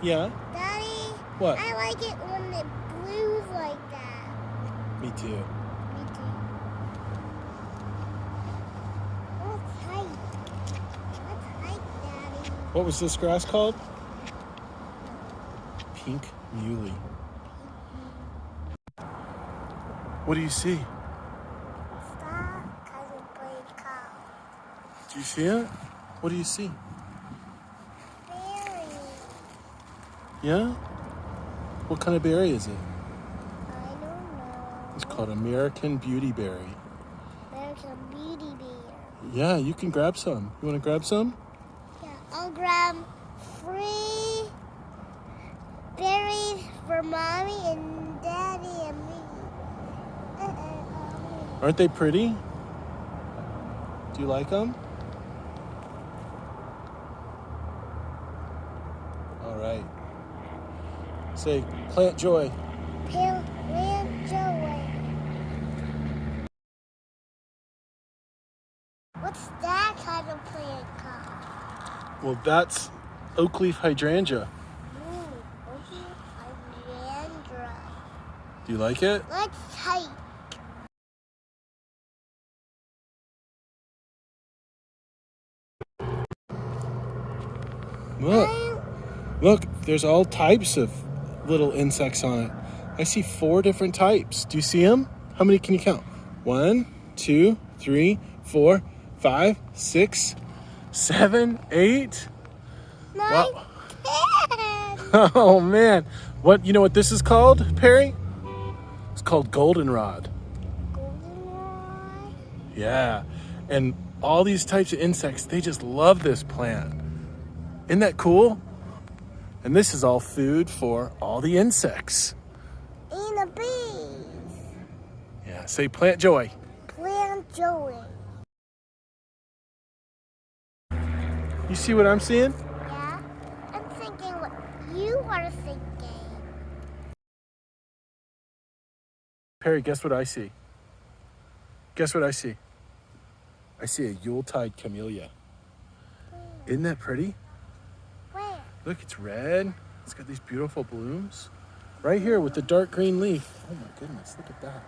Yeah? Daddy, What? I like it when it blues like that. Me too. Me too. What's height? What's height, Daddy? What was this grass called? Pink muley. What do you see? Stop, cousin play cow. Do you see it? What do you see? Berry. Yeah? What kind of berry is it? I don't know. It's called American Beauty Berry. There's a beauty bear. Yeah, you can grab some. You want to grab some? Yeah, I'll grab 3 berries for Mommy and Daddy and me. Aren't they pretty? Do you like them? All right. Say, plant joy. Plant joy. What's that kind of plant called? Well, that's oak leaf hydrangea. Okay, hydrangea. Do you like it? Let's hike. Look, there's all types of little insects on it. I see 4 different types. Do you see them? How many can you count? 1, 2, 3, 4, 5, 6, 7, 8. 9, Wow. 10. Oh man. You know what this is called, Perry? It's called goldenrod. Goldenrod. Yeah. And all these types of insects, they just love this plant. Isn't that cool? And this is all food for all the insects. And the bees. Yeah, say plant joy. Plant joy. You see what I'm seeing? Yeah? I'm thinking what you are thinking. Perry, guess what I see? Guess what I see? I see a Yuletide camellia. Isn't that pretty? Where? Look, it's red. It's got these beautiful blooms. Right here with the dark green leaf. Oh my goodness, look at that.